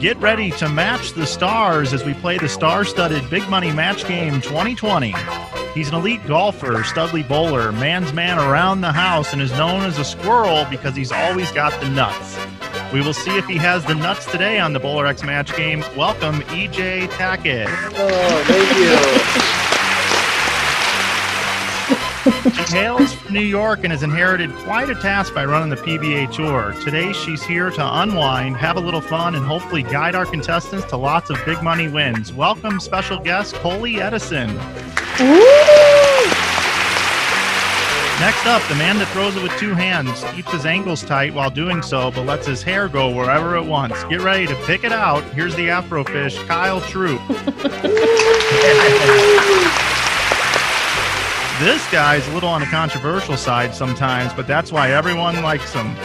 Get ready to match the stars as we play the star-studded Big Money Match Game 2020. He's an elite golfer, studly bowler, man's man around the house, and is known as a squirrel because he's always got the nuts. We will see if he has the nuts today on the BowlerX Match Game. Welcome, EJ Tackett. Oh, thank you. She hails from New York and has inherited quite a task by running the PBA Tour. Today, she's here to unwind, have a little fun, and hopefully guide our contestants to lots of big money wins. Welcome, special guest, Coley Edison. Woo! Next up, the man that throws it with two hands, keeps his ankles tight while doing so, but lets his hair go wherever it wants. Get ready to pick it out. Here's the Afrofish, Kyle Troop. This guy's a little on the controversial side sometimes, but that's why everyone likes him.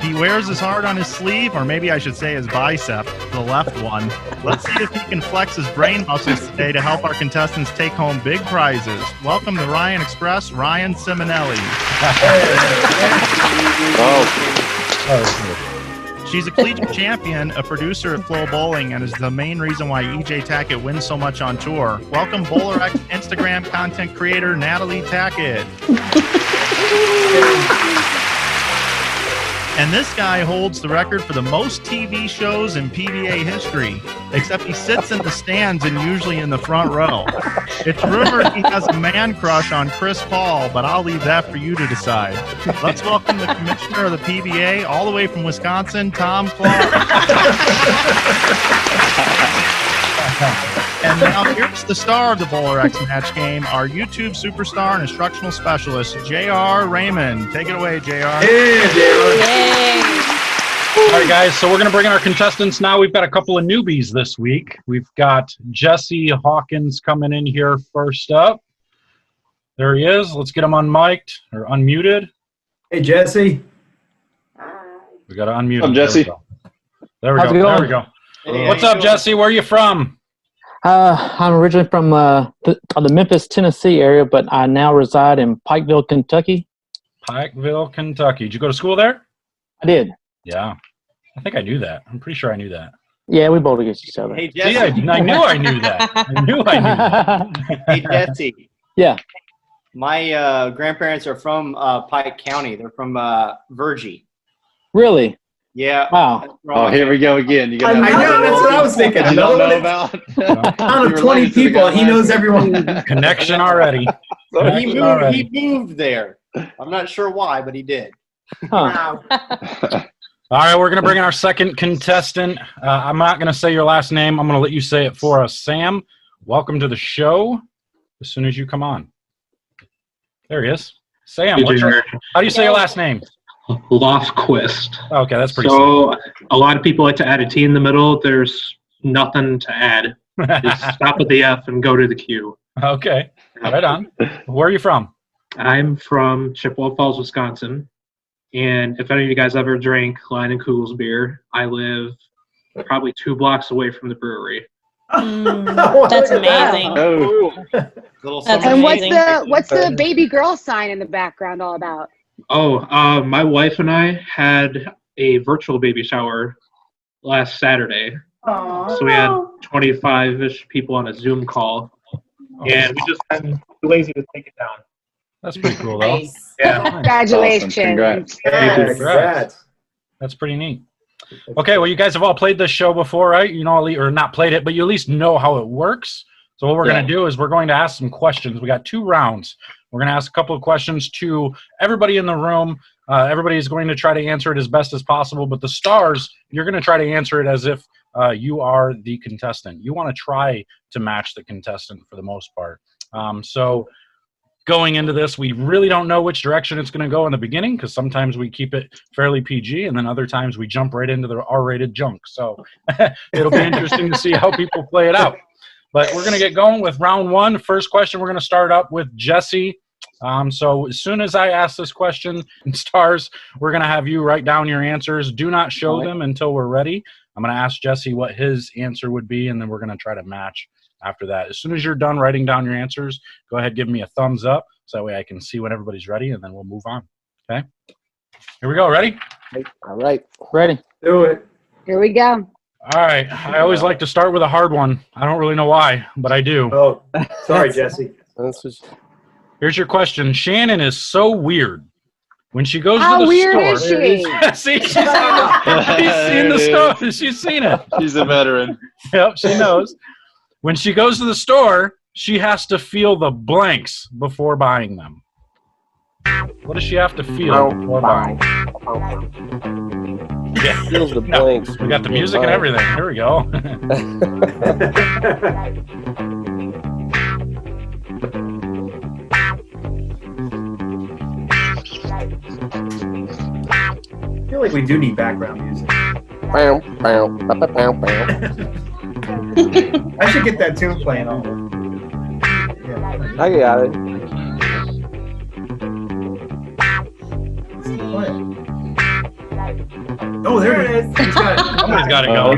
He wears his heart on his sleeve, or maybe I should say his bicep, the left one. Let's see if he can flex his brain muscles today to help our contestants take home big prizes. Welcome to Ryan Express, Ryan Simonelli. She's a collegiate champion, a producer at Flow Bowling, and is the main reason why EJ Tackett wins so much on tour. Welcome, BowlerX Instagram content creator, Natalie Tackett. And this guy holds the record for the most TV shows in PBA history, except he sits in the stands and usually in the front row. It's rumored he has a man crush on Chris Paul, but I'll leave that for you to decide. Let's welcome the commissioner of the PBA, all the way from Wisconsin, Tom Clark. And now here's the star of the BowlerX Match Game, our YouTube superstar and instructional specialist, J.R. Raymond. Take it away, J.R. Hey, J.R. All right, guys, so we're going to bring in our contestants now. We've got a couple of newbies this week. We've got Jesse Hawkins coming in here first up. There he is. Let's get him unmiked or unmuted. Hey, Jesse. We got to unmute What's him. up, Jesse? There we go. There we go. Hey, What's up, Jesse? Where are you from? I'm originally from the Memphis, Tennessee area, but I now reside in Pikeville, Kentucky. Pikeville, Kentucky. Did you go to school there? I did. Yeah. I think I knew that. I'm pretty sure I knew that. Yeah, we bowled against each other. Hey, See, Jesse. I knew I knew that. I knew I knew that. Hey, Jesse. Yeah. My grandparents are from Pike County. They're from Virgie. Really? Yeah. Wow. Oh, here we go again. You I know, that's what I was thinking. You don't know about? Out of 20 people, he knows everyone. Connection already. He moved there. I'm not sure why, but he did. Huh. All right, we're going to bring in our second contestant. I'm not going to say your last name. I'm going to let you say it for us. Sam, welcome to the show as soon as you come on. There he is. Sam, how do you say your last name? Lofquist. Okay, that's pretty So a lot of people like to add a T in the middle. There's nothing to add. Just stop at the F and go to the Q. Okay, right on. Where are you from? I'm from Chippewa Falls, Wisconsin. And if any of you guys ever drank Line & Kugel's beer, I live probably 2 blocks away from the brewery. That's amazing. Oh. That's And amazing. what's the baby girl sign in the background all about? Oh, my wife and I had a virtual baby shower last Saturday. Aww. So we had 25-ish people on a Zoom call. And we just been too lazy to take it down. That's pretty cool, though. Yeah. Congratulations. Awesome. Congrats. Congrats. That's pretty neat. Okay, well, you guys have all played this show before, right? You know, or not played it, but you at least know how it works. So what we're going to do is we're going to ask some questions. We got 2 rounds. We're going to ask a couple of questions to everybody in the room. Everybody is going to try to answer it as best as possible, but the stars, you're going to try to answer it as if you are the contestant. You want to try to match the contestant for the most part. So going into this, we really don't know which direction it's going to go in the beginning because sometimes we keep it fairly PG and then other times we jump right into the R-rated junk. So it'll be interesting to see how people play it out. But we're going to get going with round 1. First question, we're going to start up with Jesse. So as soon as I ask this question, stars, we're going to have you write down your answers. Do not show them until we're ready. I'm going to ask Jesse what his answer would be, and then we're going to try to match after that. As soon as you're done writing down your answers, go ahead, give me a thumbs up so that way I can see when everybody's ready, and then we'll move on. Okay? Here we go. Ready? All right. Ready. Do it. Here we go. All right. I always like to start with a hard one. I don't really know why, but I do. Oh, sorry, Jesse. Here's your question. Shannon is so weird. When she goes How to the weird store, is she? see, she's seen the store. She's seen it. She's a veteran. Yep, she knows. When she goes to the store, she has to feel the blanks before buying them. What does she have to feel before buying? Yeah. Feels the blanks. We got the music and everything. Here we go. I feel like we do need background music. Bow, bow, bow, bow, bow. I should get that tune playing on. Yeah. I got it. Oh, there it is. He's got it. Somebody's got to go.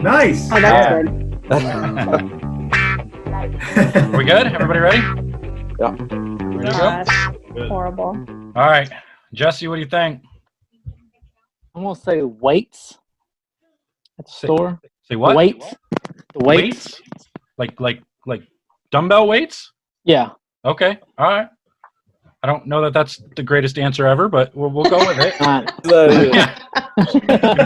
Nice. Oh, that's Yeah. good. Are we good? Everybody ready? Yeah. Ready to go? Gosh, horrible. All right. Jesse, what do you think? I'm gonna say weights at the store. Say what? Weights. The weights. Like dumbbell weights? Yeah. Okay. All right. I don't know that that's the greatest answer ever, but we'll go with it. Gonna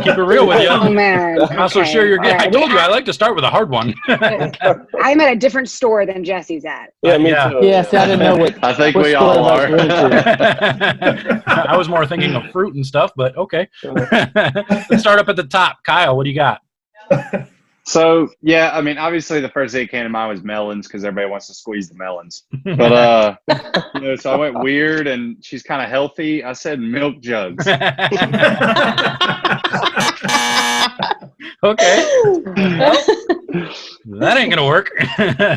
keep it real with you. Oh man. I'm not so Okay. sure you're getting. All I right. told you I like to start with a hard one. I'm at a different store than Jesse's at. Yeah, me Yeah. too. Yeah. See, I didn't know what. I think what we store all I was are. going to. I was more thinking of fruit and stuff, but okay. Let's start up at the top. Kyle, what do you got? So, yeah, I mean, obviously the first thing that came to mind was melons because everybody wants to squeeze the melons. But, so I went weird and she's kind of healthy. I said milk jugs. Okay. That ain't going to work.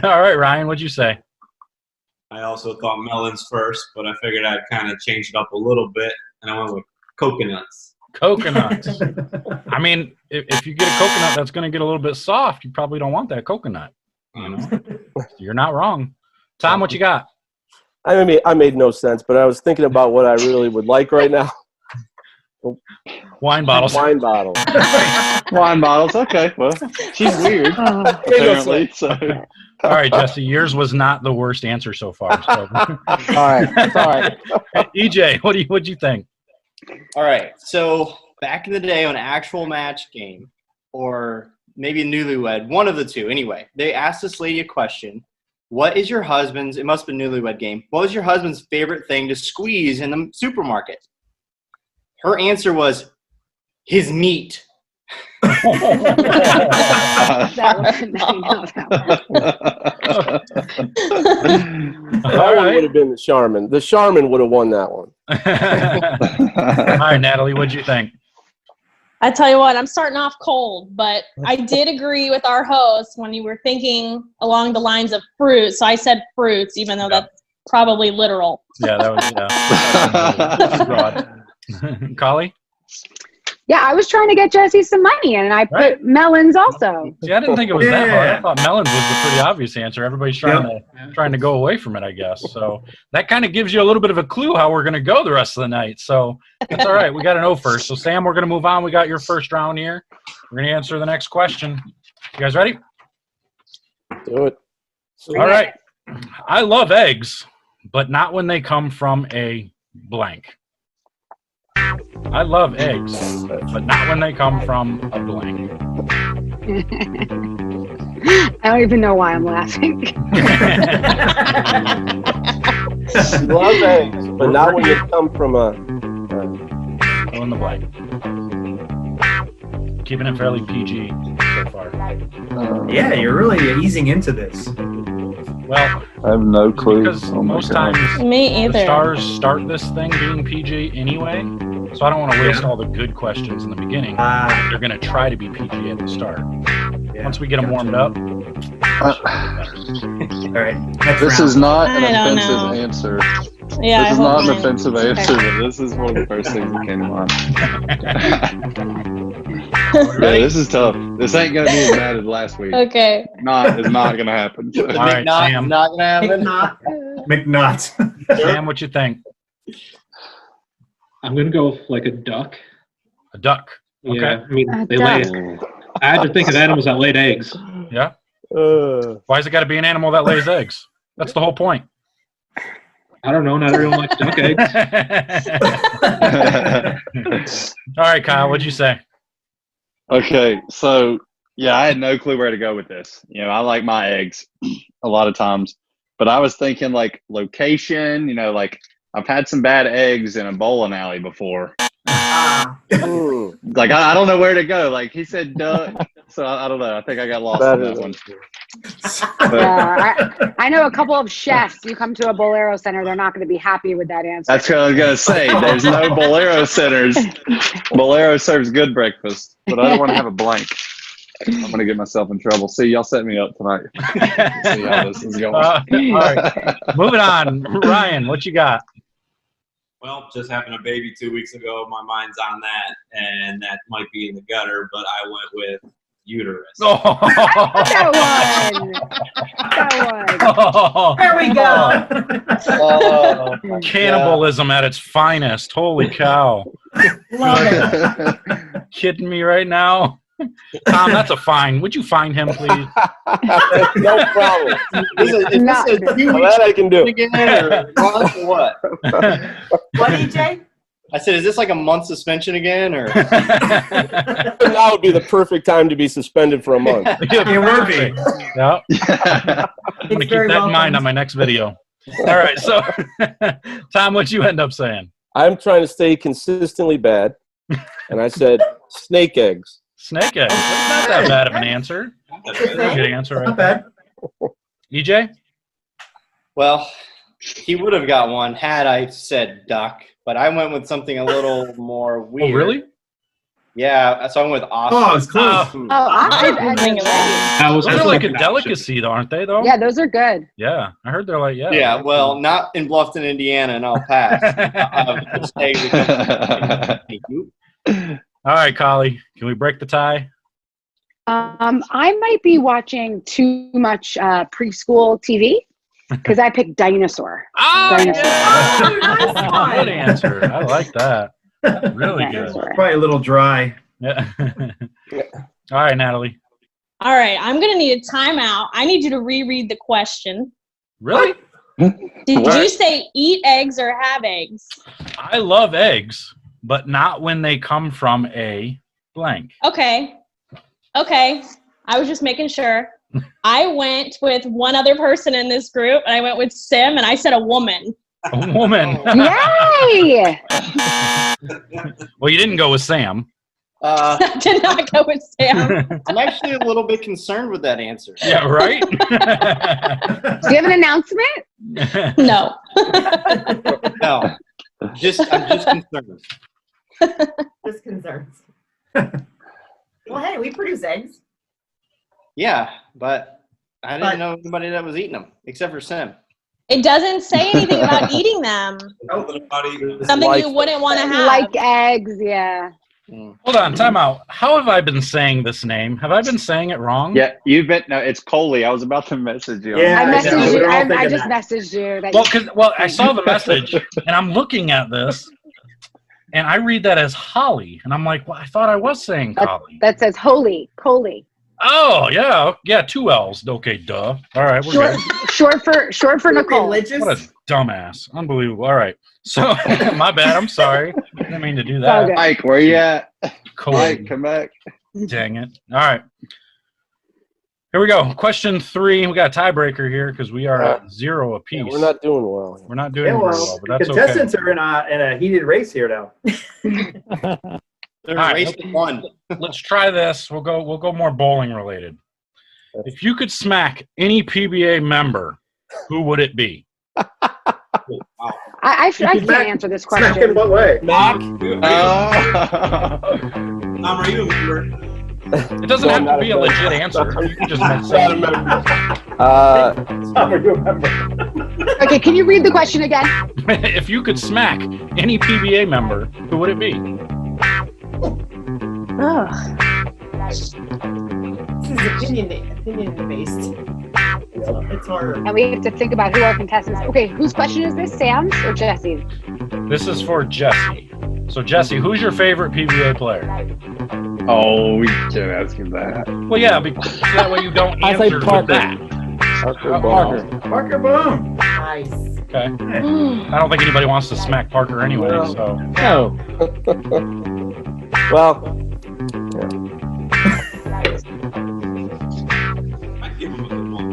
All right, Ryan, what'd you say? I also thought melons first, but I figured I'd kind of change it up a little bit, and I went with coconuts. Coconuts. I mean, if you get a coconut that's going to get a little bit soft, you probably don't want that coconut. You know? You're not wrong. Tom, what you got? I made no sense, but I was thinking about what I really would like right now. Wine bottles. Wine bottle. Wine bottles. Okay, well, she's weird, apparently. So. All right, Jesse, yours was not the worst answer so far. So. All right. Sorry. EJ, what'd you think? All right. So back in the day on an actual match game, or maybe a newlywed, one of the two. Anyway, they asked this lady a question. What is your husband's, it must have been a newlywed game, what was your husband's favorite thing to squeeze in the supermarket? Her answer was his meat. That one would have been the Charmin. The Charmin would have won that one. All right, Natalie, what'd you think? I tell you what, I'm starting off cold, but I did agree with our host when you were thinking along the lines of fruit. So I said fruits, even though that's probably literal. Yeah, that was broad. Collie? Yeah, I was trying to get Jesse some money in, and I put melons also. See, I didn't think it was that hard. I thought melons was the pretty obvious answer. Everybody's trying to go away from it, I guess. So that kind of gives you a little bit of a clue how we're going to go the rest of the night. So that's all right. We got an O first. So, Sam, we're going to move on. We got your first round here. We're going to answer the next question. You guys ready? Do it. All right. I love eggs, but not when they come from a blank. I love eggs, but not when they come from a blank. I don't even know why I'm laughing. Love eggs, but not when they come from a. Fill in the blank. Keeping it fairly PG so far. Yeah, you're really easing into this. Well, I have no clue. because most times Me either. the stars start this thing being PG anyway, so I don't want to waste all the good questions in the beginning. They're going to try to be PG at the start. Once we get them warmed up. All right. This is not an I don't offensive know. answer. Yeah, This I is hope not an mine- offensive okay. answer, but this is one of the first things that came to mind. Yeah, this is tough. This ain't gonna be as bad as last week. Okay. It's not gonna happen. So. All right, Sam. Not gonna happen. McNutt. Sam, what you think? I'm gonna go with like a duck. A duck. Okay. Yeah, I mean A they duck. lay. I had to think of animals that laid eggs. Yeah. Why's it got to be an animal that lays eggs? That's the whole point. I don't know. Not everyone likes duck eggs. All right, Kyle, what'd you say? Okay, so yeah, I had no clue where to go with this. You know, I like my eggs a lot of times, but I was thinking like location. You know, like I've had some bad eggs in a bowling alley before. Like I don't know where to go. Like he said duck, so I don't know. I think I got lost on that one. I know a couple of chefs. You come to a Bolero center, they're not going to be happy with that answer. That's what I was gonna say. There's no Bolero centers. Bolero serves good breakfast, but I don't want to have a blank. I'm gonna get myself in trouble. See, y'all set me up tonight. See how this is going. All right, moving on. Ryan, what you got? Well, just having a baby 2 weeks ago, my mind's on that, and that might be in the gutter, but I went with uterus. Oh. That one. There we go. Cannibalism at its finest. Holy cow. Love it. Kidding me right now? Tom, that's a fine. Would you find him, please? No problem. Is this a few Well, weeks that I can do. again, or what? What, EJ? I said, is this like a month suspension again, or? Now would be the perfect time to be suspended for a month. It would be. Yeah. I'm going to keep that in mind on my next video. All right, so Tom, what'd you end up saying? I'm trying to stay consistently bad, and I said snake eggs. Snake eggs. That's not that bad of an answer. That's a good answer, right? Not bad. EJ? Well, he would have got one had I said duck, but I went with something a little more weird. Oh, really? Yeah, so I went with ostrich. Oh, it's close. Oh, I think of that. Those are like a delicacy, though, aren't they, though? Yeah, those are good. Yeah, I heard they're like, yeah. Yeah, well, not in Bluffton, Indiana, and I'll pass. Thank you. All right, Collie, can we break the tie? I might be watching too much preschool TV because I picked dinosaur. Oh, Dinosaur. yeah. Good answer. I like that. Really good. Dinosaur. Probably a little dry. Yeah. All right, Natalie. All right, I'm going to need a timeout. I need you to reread the question. Really? Did you say eat eggs or have eggs? I love eggs, but not when they come from a blank. Okay. I was just making sure. I went with one other person in this group, and I went with Sim, and I said a woman. A woman. Yay! Well, you didn't go with Sam. I did not go with Sam. I'm actually a little bit concerned with that answer. Yeah, right? Do you have an announcement? No. No. I'm just concerned. Just concerns. Well, hey, we produce eggs. Yeah, but I didn't know anybody that was eating them, except for Sim. It doesn't say anything about eating them. Something you wouldn't want to have. Like eggs, yeah. Hold on, time out. How have I been saying this name? Have I been saying it wrong? Yeah, you've been. No, it's Coley. I was about to message you. Yeah, I messaged you. I thinking just that. messaged you. That Well, I saw the message, and I'm looking at this, and I read that as Holly, and I'm like, well, I thought I was saying Collie. that says holy, Coley. Oh, yeah, 2 L's. Okay, duh. All right, we're good. Short for Nicole. Religious? What a dumbass. Unbelievable. All right. So, my bad. I'm sorry. I didn't mean to do all that. good. Mike, where you at? Cool. Mike, come back. Dang it. All right. Here we go. Question 3. We got a tiebreaker here because we are at 0 apiece. Yeah, we're not doing well. We're not doing Yeah, very well, well, but that's contestants okay. are in a heated race here now. There's All right, race to one. Let's try this. We'll go more bowling related. If you could smack any PBA member, who would it be? I can't answer this Smack in question. what way? Tom, are you a member? It doesn't have to be a legit answer. You can just say Tom, are you a member? Okay, can you read the question again? if you could smack any PBA member, who would it be? This is opinion based. It's harder. And we have to think about who our contestants. Okay, whose question is this? Sam's or Jesse's? This is for Jesse. So, Jesse, who's your favorite PBA player? Oh, we can't ask him that. Well, yeah, because that way you don't I say answer Parker. with that. Parker Boom. Nice. Okay. I don't think anybody wants to smack Parker anyway, so. No. Well,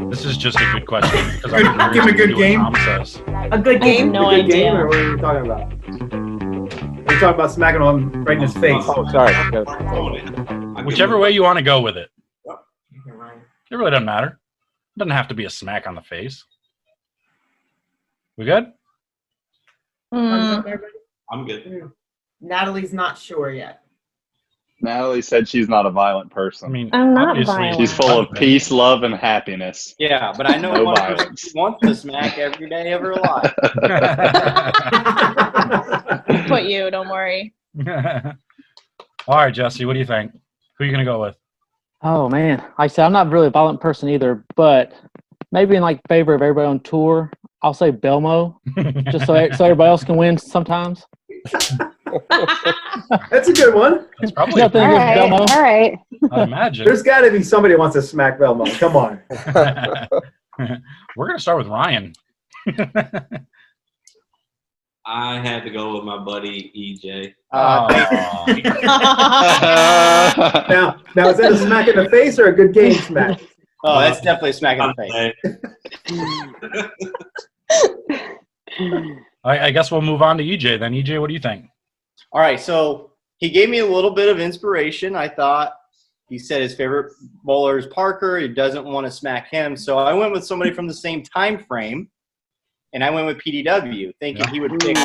This is just a good question. Because I'm curious Give him a to good see what game. Tom says. A good I have game. no A good game, idea. or what are we talking about? We're talking about smacking him right in his face. oh, sorry. Whichever way you want to go with it. It really doesn't matter. It doesn't have to be a smack on the face. We good? Mm. I'm good. Natalie's not sure yet. Natalie said she's not a violent I person. mean, I'm not obviously, violent. She's full of peace, love, and happiness. Yeah, but I know No one person violence. who wants to smack every day of her life. I'll put you, don't worry. All right, Jesse, what do you think? Who are you going to go with? Oh man, like I said, I'm not really a violent person either, but maybe in like favor of everybody on tour, I'll say Belmo, just so everybody else can win sometimes. That's a good one. That's probably Nothing All against right. Belmo. All right. I imagine. There's got to be somebody who wants to smack Belmo. Come on. We're going to start with Ryan. I had to go with my buddy EJ. Aw. Now is that a smack in the face or a good game smack? Oh, that's definitely a smack in the face. I guess we'll move on to EJ then. EJ, what do you think? All right, so he gave me a little bit of inspiration. I thought he said his favorite bowler is Parker. He doesn't want to smack him. So I went with somebody from the same time frame, and I went with PDW, thinking he would pick.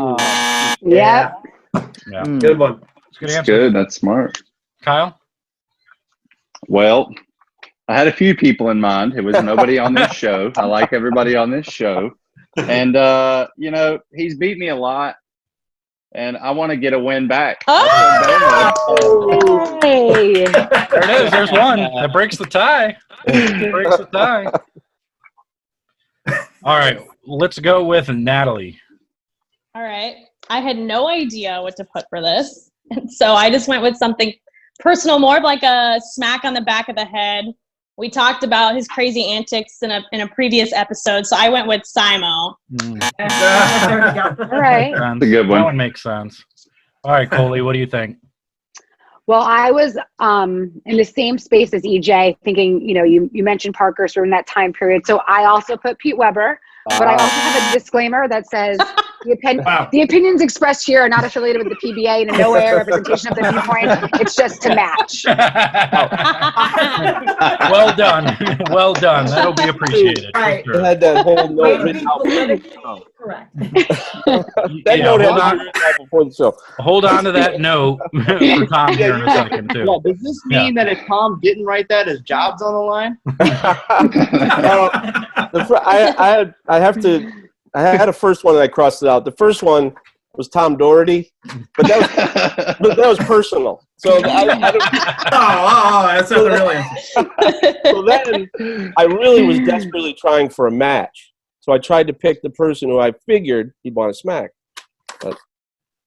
Yeah. Yeah. Good one. That's a good That's answer. good. That's smart. Kyle? Well, I had a few people in mind. It was nobody on this show. I like everybody on this show. And, you know, he's beat me a lot, and I want to get a win back. Oh! Hey. There it is. There's one. That breaks the tie. Breaks the tie. All right. Let's go with Natalie. All right. I had no idea what to put for this. And so I just went with something personal, more of like a smack on the back of the head. We talked about his crazy antics in a previous episode, so I went with Simo. There we go. All right. That's a good one. That one makes sense. All right, Coley, what do you think? Well, I was in the same space as EJ, thinking, you know, you mentioned Parker sort of in that time period. So I also put Pete Weber, but I also have a disclaimer that says the opinions expressed here are not affiliated with the PBA and in no way a representation of the viewpoint. It's just to match. Well done. Well done. That'll be appreciated. Right. For sure. I had that whole Way note to written be out. politically correct. That Yeah, note had hold to on. be written out before the show. Hold on to that note for Tom here in a second, too. Yeah, does this mean that if Tom didn't write that, his job's on the line? I had a first one and I crossed it out. The first one was Tom Doherty, but that was personal. So I don't, that's not the real answer. so then I really was desperately trying for a match. So I tried to pick the person who I figured he'd want to smack.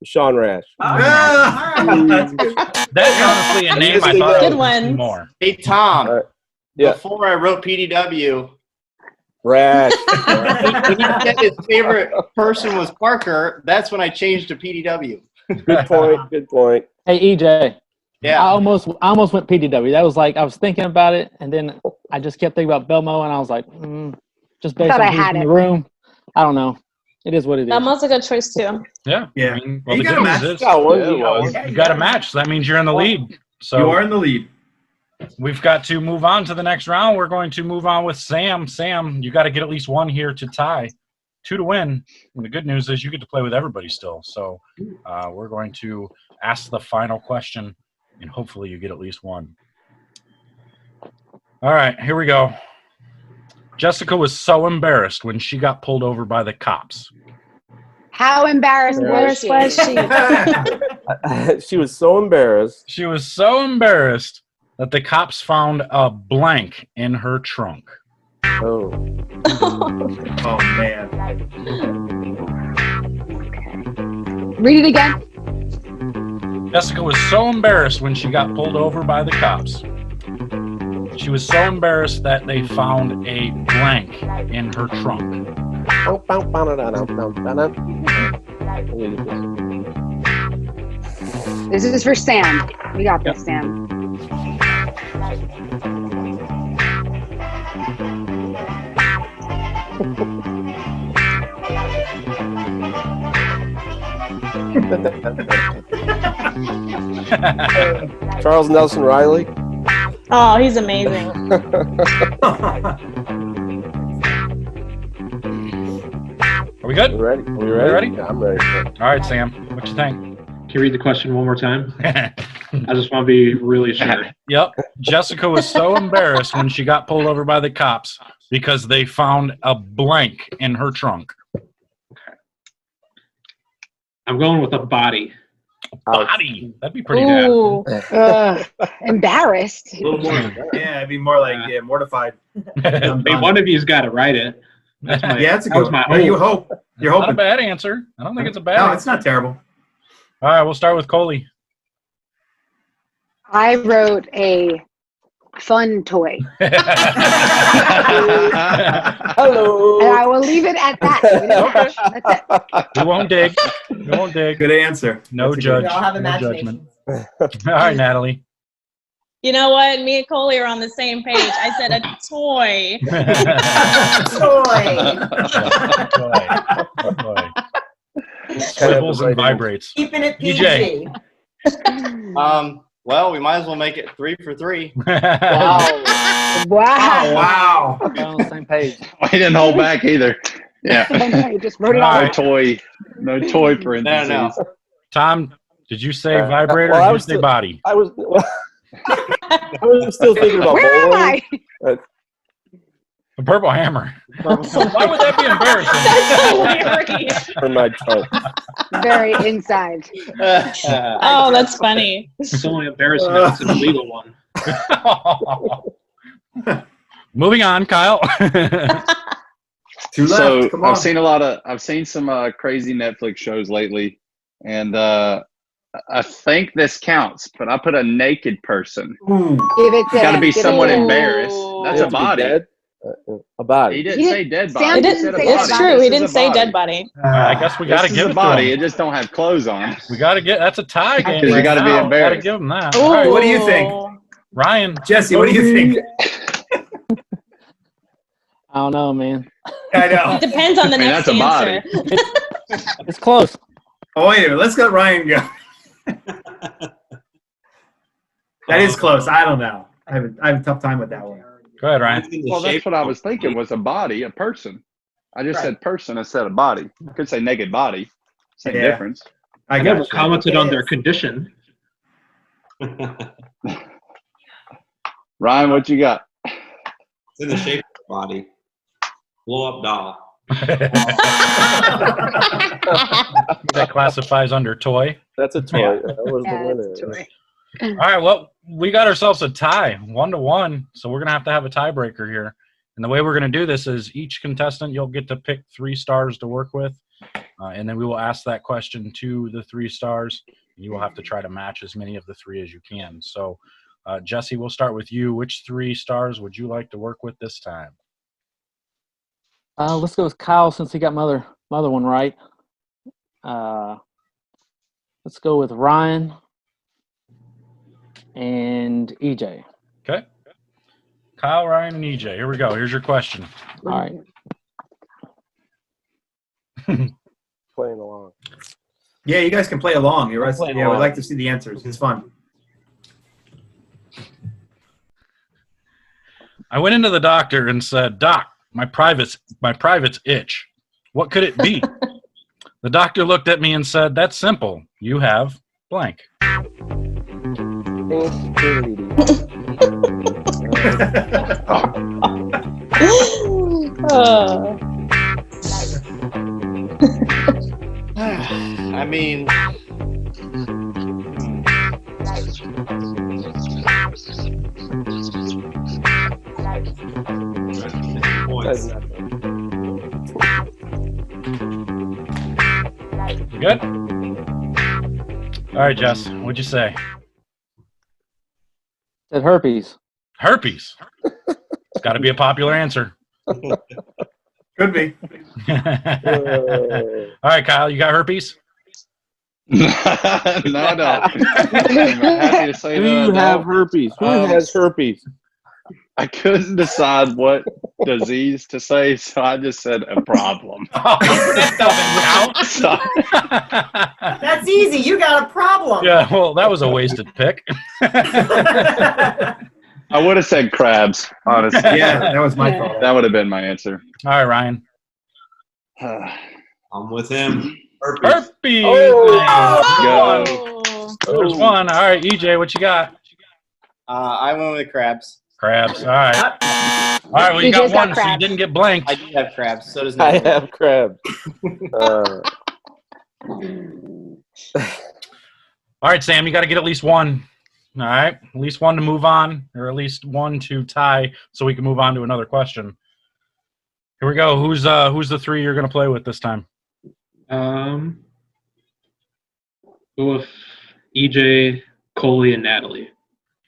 Sean Rash. That's good. That's honestly a name I thought Good I one. would more. Hey, Tom, Yeah, before I wrote PDW, Rash. when he said his favorite person was Parker, that's when I changed to PDW. Good point. Good point. Hey EJ, Yeah. I almost went PDW. That was like I was thinking about it, and then I just kept thinking about Belmo, and I was like, just based Thought on I who's had in it. the room, I don't know. It is what it is. That was a good choice, too. Yeah. Yeah. I mean, well, You the got good a news match. is Got one. Yeah, it was. you got a match. So that means you're in the lead. So You are in the lead. we've got to move on to the next round. We're going to move on with Sam. Sam, you got to get at least one here to tie, 2 to win. And the good news is you get to play with everybody still. So we're going to ask the final question, and hopefully you get at least one. All right, here we go. Jessica was so embarrassed when she got pulled over by the cops. How embarrassed was she? She was so embarrassed. She was so embarrassed that the cops found a blank in her trunk. Oh. Oh, man. Read it again. Jessica was so embarrassed when she got pulled over by the cops. She was so embarrassed that they found a blank in her trunk. This is for Sam. We got this, Sam. Charles Nelson Riley. Oh, he's amazing. Are we good? Ready? Are we You ready? ready? Yeah, I'm ready. All right, Sam. What you think? Can you read the question one more time? I just want to be really sure. Yep. Jessica was so embarrassed when she got pulled over by the cops because they found a blank in her trunk. I'm going with a body. Body. That'd be pretty bad. Ooh. Embarrassed. A little more. Yeah, it'd be more like mortified. I mean, one of you's got to write it. That's my, Yeah, that's a that good was my one. hope. You hope. You're Not a hoping. bad answer. I don't think it's a bad No, answer. it's not terrible. All right, we'll start with Coley. I wrote a fun toy. Hello. And I will leave it at that. That's it. We won't dig. We won't dig. Good answer. No That's a judge. We all have No imaginations. judgment. All right, Natalie. You know what? Me and Coley are on the same page. I said a toy. Toy. Swivels and vibrates. Keeping it EJ. PG. Well, we might as well make it 3 for 3. Wow. Wow. We're on the same page. I didn't hold back either. Yeah. I just wrote it All all. right. No toy parentheses. No. Tom, did you say vibrator well, or I did you was say still- body? I was still thinking about Where am bowling. I? A purple hammer. Why would that be embarrassing? That's hilarious. For my trunk. Very inside. Oh, that's funny. It's only embarrassing if it's an illegal one. Moving on, Kyle. Two left. So Come on. I've seen some crazy Netflix shows lately, and I think this counts, but I put a naked person. Ooh. Give it to Got to him. be Give it somewhat to him. embarrassed. That's a Have to be body. dead? A body. He didn't He say dead body. Sam He didn't said a say body. It's dead true. body. He This is didn't a say body. dead body. I guess we got to This is give a it body. to It him. just don't have clothes on. We got to get. That's a tie game. Because you gotta be Got to embarrassed. give him that. Ooh. All right, What do you think? Ryan. Jesse, what do you think? I don't know, man. I know. It depends on the I mean, next that's a body. answer. It's close. Oh, wait a minute. Let's let Ryan go. That is close. I don't know. I have a tough time with that one. Go ahead, Ryan. Well, that's what I was thinking was a body, a person. I just said person instead of body. I could say naked body. Same Yeah. difference. I never got you. commented on their condition. Ryan, what you got? It's in the shape of the body. Blow up doll. That classifies under toy. That's a toy. Yeah. That was the Yeah, winner. it's a toy. All right, well, we got ourselves a tie, 1-1. So we're gonna have a tiebreaker here. And the way we're gonna do this is each contestant, you'll get to pick 3 stars to work with, and then we will ask that question to the 3 stars. You will have to try to match as many of the 3 as you can. So, Jesse, we'll start with you. Which 3 stars would you like to work with this time? Let's go with Kyle since he got my other one right. Let's go with Ryan and EJ. Okay. Kyle, Ryan, and EJ. Here we go. Here's your question. All right. Playing along. Yeah, you guys can play along. You're right. Play Yeah, along. we'd like to see the answers. It's fun. I went into the doctor and said, "Doc, my privates itch. What could it be?" The doctor looked at me and said, "That's simple. You have blank." I mean, Points. You good? All right, Jess, what'd you say? Said herpes. Herpes. It's got to be a popular answer. Could be. All right, Kyle, you got herpes? No, I don't. I'm happy to say Do that I you have don't. herpes? Who has herpes? I couldn't decide what disease to say, so I just said a problem. Oh, that doesn't count. That's easy. You got a problem. Yeah, well, that was a wasted pick. I would have said crabs, honestly. Yeah, that was my fault. That would have been my answer. All right, Ryan. I'm with him. Herpes. Herpes. Go. There's one. All right, EJ, what you got? I went with crabs. Crabs. All right. All right, well, you got EJ's got one, so you crabs. didn't get blanked. I do have crabs. So does I Natalie. have crabs. All right, Sam, you got to get at least one. All right, at least one to move on, or at least one to tie, so we can move on to another question. Here we go. Who's the three you're going to play with this time? Go with EJ, Coley, and Natalie.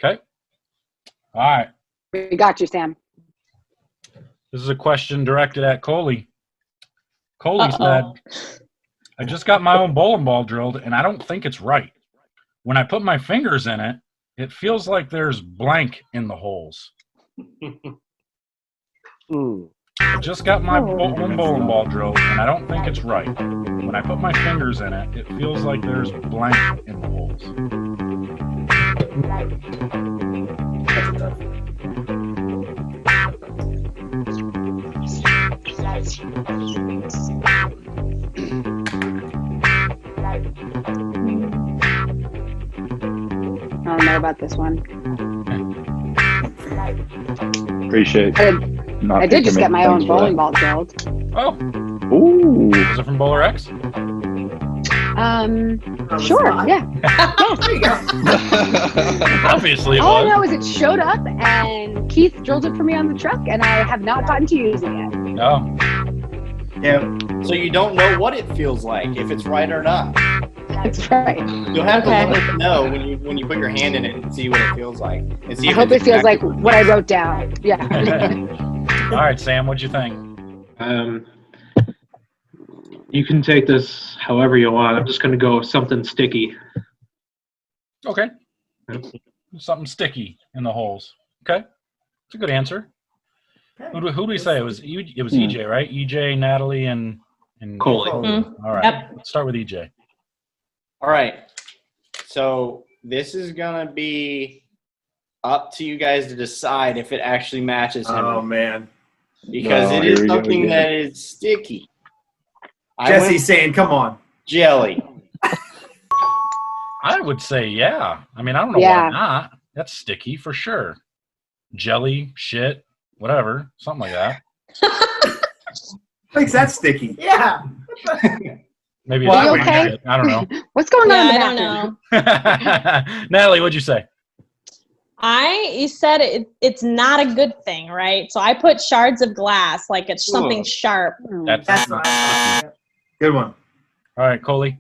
Okay. All right. We got you, Sam. This is a question directed at Coley. Coley said, I just got my own bowling ball drilled, and I don't think it's right. When I put my fingers in it, it feels like there's blank in the holes. I just got my own bowling ball drilled, and I don't think it's right. When I put my fingers in it, it feels like there's blank in the holes. That's a tough one. I don't know about this one. Appreciate I did just get my own bowling ball drilled. Oh, Ooh. is it from BowlerX? Sure, yeah. There you go. Obviously it All I was. know is it showed up and Keith drilled it for me on the truck, and I have not gotten to using it. Oh, Yeah. So you don't know what it feels like, if it's right or not. That's right. You'll have to Okay. let us know when you put your hand in it and see what it feels like. And see I if hope it's it feels like exactly what I wrote down. Yeah. all right, Sam, what'd you think? You can take this however you want. I'm just going to go with something sticky. Okay. Something sticky in the holes. Okay. It's a good answer. Who do we say? It was EJ, right? EJ, Natalie, and Coley. All right. Yep. Let's start with EJ. All right. So this is going to be up to you guys to decide if it actually matches him. Oh man. Because No, it here is we go something again. that is sticky. I Jesse's went saying, "Come on." jelly. I would say, yeah. I mean, I don't know Yeah. why not. That's sticky for sure. Jelly, shit, whatever, something like that. Makes that sticky. Yeah. Maybe Well, it's Are you weird okay? shit. I don't know. What's going on in the Yeah, I bathroom? don't know. Natalie, what'd you say? You said it's not a good thing, right? So I put shards of glass, like it's something sharp. That's That's what I thought. Good one. all right, Coley.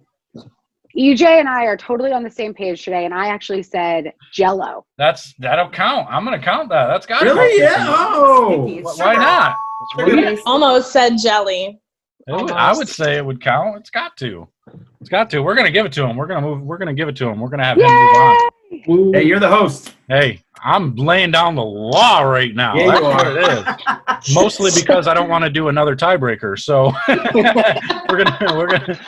EJ and I are totally on the same page today, and I actually said Jello. That'll count. I'm gonna count that. That's got Really? Yeah. Oh. Sticky. It's Why sugar. not? Sugar-based. Almost said jelly. I would say it would count. It's got to. It's got to. We're gonna give it to him. We're gonna move. We're gonna give it to him. We're gonna have him move on. Hey, you're the host. Hey, I'm laying down the law right now. Yeah, That's you what are. it is. Mostly because I don't want to do another tiebreaker. So we're gonna.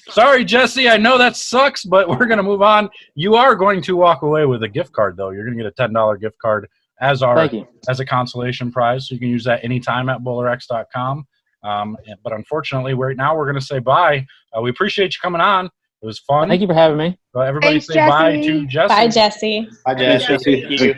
Sorry, Jesse. I know that sucks, but we're gonna move on. You are going to walk away with a gift card, though. You're gonna get a $10 gift card as a consolation prize. So you can use that anytime at BowlerX.com. But unfortunately, right now we're gonna say bye. We appreciate you coming on. It was fun. Thank you for having me. Everybody Thanks, say bye Jesse. to Jesse. Bye, Jesse. Hi, Jess. Thanks, Thank you.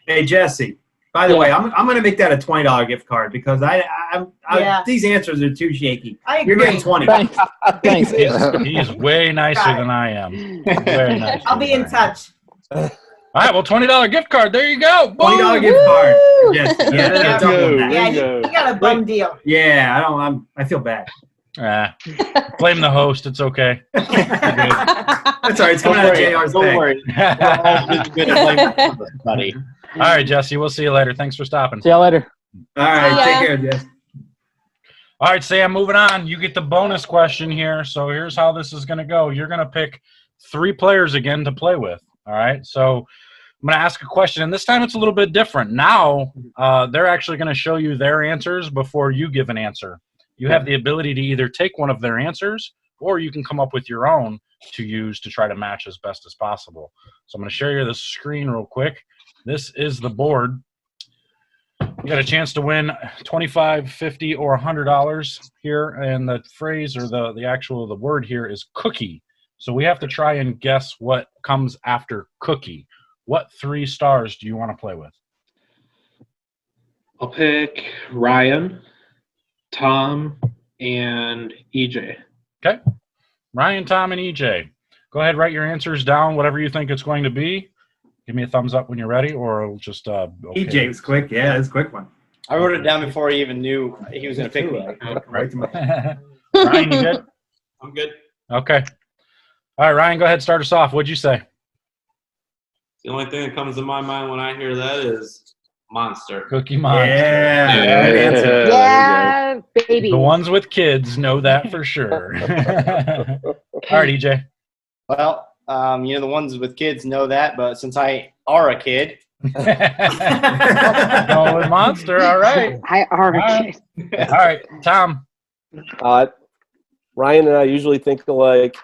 Hey, Jesse. By the way, I'm going to make that a $20 gift card because Yeah. these answers are too shaky. I You're agree. getting 20. Thanks. Thanks. He is way nicer than I am. Very nice. I'll be in touch. All right, well, $20 gift card. There you go. $20 Boom. gift card. Yes. Yeah, There yeah, you double go. that. Yeah, Bingo. you got a bum deal. Yeah, I feel bad. Blame the host. It's okay. That's all right. It's coming out of JR's Don't bag. worry. We're all really good at blaming somebody. All right, Jesse. We'll see you later. Thanks for stopping. See y'all later. All right. Yeah. Take care, Jess. All right, Sam, moving on. You get the bonus question here. So here's how this is going to go. You're going to pick 3 players again to play with. All right. So I'm going to ask a question, and this time it's a little bit different. Now they're actually going to show you their answers before you give an answer. You have the ability to either take one of their answers, or you can come up with your own to use to try to match as best as possible. So I'm going to share you the screen real quick. This is the board. You got a chance to win $25, $50, or $100 here, and the phrase or the word here is cookie. So we have to try and guess what comes after cookie. What 3 stars do you want to play with? I'll pick Ryan, Tom, and EJ. Okay. Ryan, Tom, and EJ. Go ahead, write your answers down, whatever you think it's going to be. Give me a thumbs up when you're ready, or it'll just okay. EJ was quick. Yeah, it's a quick one. I wrote it down before he even knew he was going to pick me. Ryan, you good? I'm good. Okay. All right, Ryan, go ahead, start us off. What'd you say? The only thing that comes to my mind when I hear that is Monster. Cookie Monster. Yeah. Good answer. Yeah, baby. The ones with kids know that for sure. All right, EJ. Well, the ones with kids know that, but since I are a kid. Going with Monster. All right. I are a kid. All right, Tom. Ryan and I usually think alike.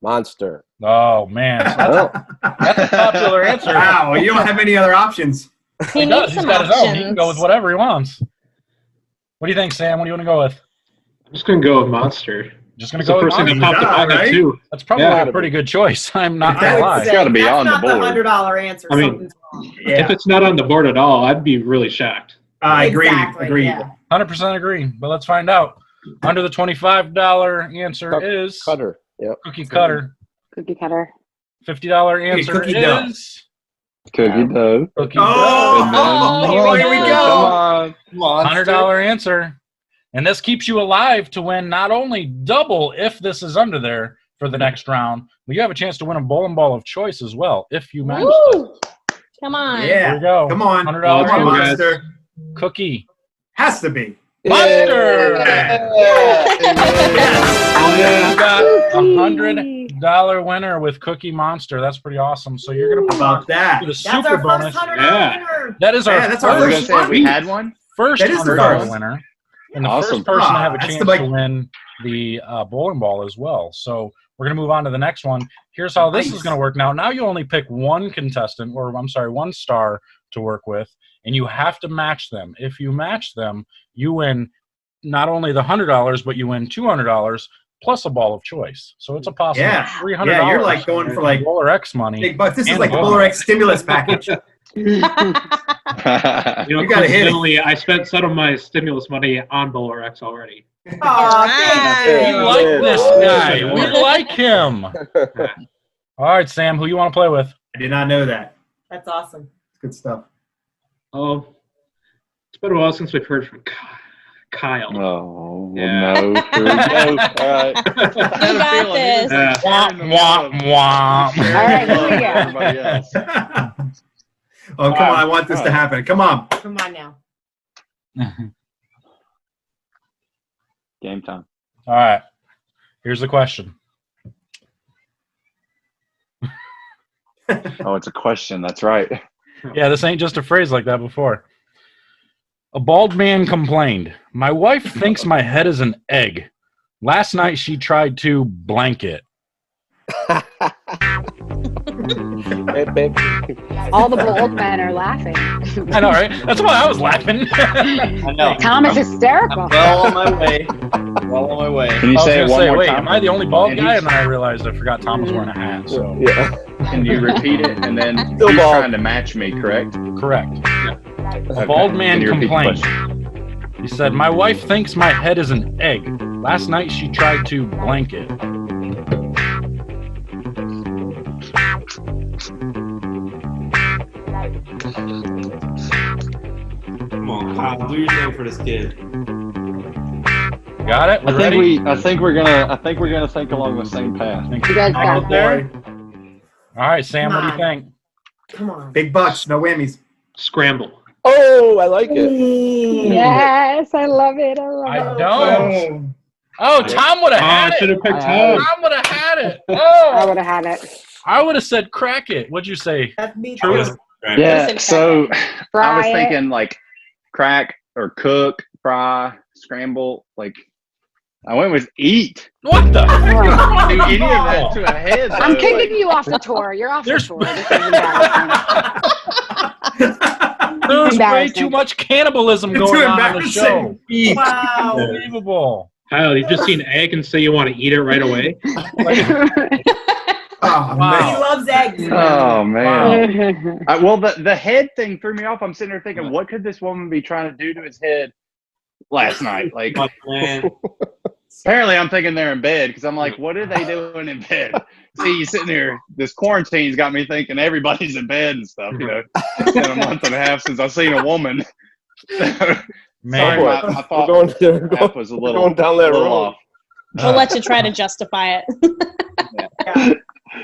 Monster. Oh, man. That's a popular answer. Wow, you don't have any other options. He He does. needs He's some got his own. He can go with options. whatever he wants. What do you think, Sam? What do you want to go with? I'm just going to go with Monster. Just going to That's the go with first thing that Monster. popped in my head, Right? too. That's probably a pretty good choice. I'm not going to lie. It's gotta be on the board. That's not the $100 answer. I mean, Something's wrong. Yeah. If it's not on the board at all, I'd be really shocked. Agreed. Exactly, Agreed. yeah. 100% agree, but let's find out. Under the $25 answer is Cutter. Yep. Cookie Cutter. Cookie cutter. $50 answer cookie dough. is Cookie dough. Cookie Oh, here we Come go. on. $100 answer. And this keeps you alive to win not only double if this is under there for the next round, but you have a chance to win a bowling ball of choice as well if you manage this. Woo! Come on. Here Yeah. we go. Come on. $100 Come on, guys. Monster. Cookie. Has to be. Monster! Yeah. You got a $100 winner with Cookie Monster. That's pretty awesome. So you're going to How about that? do the That's super our bonus. first $100 Yeah. winner. That is our Yeah, that's I our was gonna first say, if we one. had one. first That is the $100 first. winner. And the Awesome. first person to have a That's chance the to win the bowling ball as well. So we're going to move on to the next one. Here's how this is Nice. going to work. Now you only pick one contestant, or I'm sorry, one star to work with, and you have to match them. If you match them, you win not only the $100, but you win $200 plus a ball of choice. So it's a possible $300. Yeah, you're like going for like BowlerX money. big bucks. This is And like the bonus. BowlerX stimulus package. You know, You gotta hit it. coincidentally, I spent some of my stimulus money on BowlerX already. Aw, Right. We like this guy. We like him. All right, Sam, who you want to play with? I did not know that. That's awesome. It's good stuff. Oh, it's been a while since we've heard from Kyle. Oh, Yeah. no. Here we go. All right. You got this. Womp, womp. All right, here we go. Everybody else. Oh, come on. I want this to happen. Come on. Come on now. Game time. All right. Here's the question. Oh, it's a question. That's right. Yeah, this ain't just a phrase like that before. A bald man complained, "My wife thinks my head is an egg. Last night she tried to blank it." All the bold men are laughing. I know, right? That's why I was laughing. I know. Tom is hysterical. Well on my way. Well on my way. Can you I was say gonna it one say, more wait, time? am I the only bald And guy? he's- And then I realized I forgot Tom was wearing a hat. So Yeah. Can you repeat it? And then he's Still bald. trying to match me, correct? correct. Okay. A bald man Can you repeat the complained. question? He said, "My wife thinks my head is an egg. Last night she tried to blank it." Come on, Kyle, do your thing for this kid. got it? I think Ready? I think we're gonna think along the same path. You guys got Oh, there. boy. All right, Sam, what do you Come on. think? Come on. Big bucks, no whammies. Scramble. Oh, I like it. Yes, I love it. I love I it. don't. Oh, Tom would have Oh, had I should it. have picked I had Tom. Tom would have had it. I Oh, would have had it. I would have said crack it. What'd you say? That's me True. too. Yeah. Listen, So I was Fry it. thinking like crack or cook, fry, scramble. Like I went with eat. What the? Oh. Do any of that to a head. I'm though, kicking like- you off the tour. You're off the There's- tour. This is embarrassing. There's way Embarrassing. too much cannibalism Too going on the embarrassing. show. Wow. Unbelievable. Kyle, you just seen egg and say you want to eat it right away? Oh, Wow. He loves eggs. Oh man. Wow. Well, the head thing threw me off. I'm sitting there thinking, what could this woman be trying to do to his head last night? Like, But, man, apparently, I'm thinking they're in bed because I'm like, what are they doing in bed? See, you sitting there. This quarantine's got me thinking everybody's in bed and stuff. You know, it's been a month and a half since I've seen a woman. Man. Sorry, my We're thought going, we're map going, was a we're little, going down that little road. off. We'll let you try to justify it.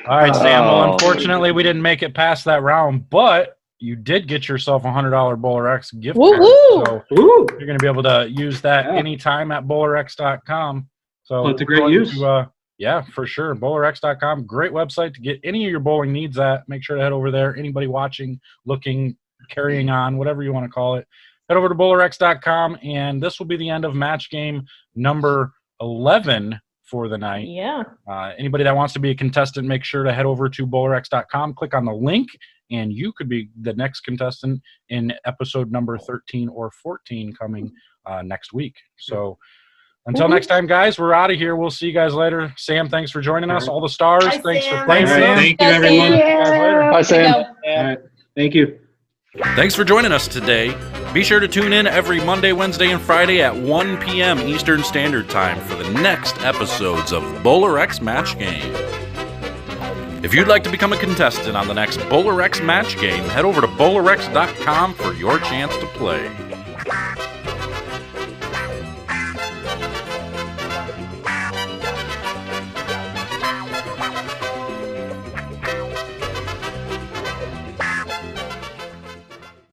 All right, Sam. Well, Oh. unfortunately, we didn't make it past that round, but you did get yourself a $100 BowlerX gift card. Woo-hoo. So Ooh. you're going to be able to use that Yeah. anytime at BowlerX.com. So Well, it's a great going use. to, yeah, for sure. BowlerX.com, great website to get any of your bowling needs at. Make sure to head over there. Anybody watching, looking, carrying on, whatever you want to call it, head over to BowlerX.com, and this will be the end of match game number 11 for the night. Yeah. Anybody that wants to be a contestant, make sure to head over to BowlerX.com, click on the link, and you could be the next contestant in episode number 13 or 14 coming next week. So until next time, guys, we're out of here. We'll see you guys later. Sam, thanks for joining us. All the stars, Bye, thanks Sam. for playing. All right, Sam. thank you, everyone. See you guys later. Bye, Sam. All right, thank you. Thanks for joining us today. Be sure to tune in every Monday, Wednesday, and Friday at 1 p.m. Eastern Standard Time for the next episodes of BowlerX Match Game. If you'd like to become a contestant on the next BowlerX Match Game, head over to BowlerX.com for your chance to play.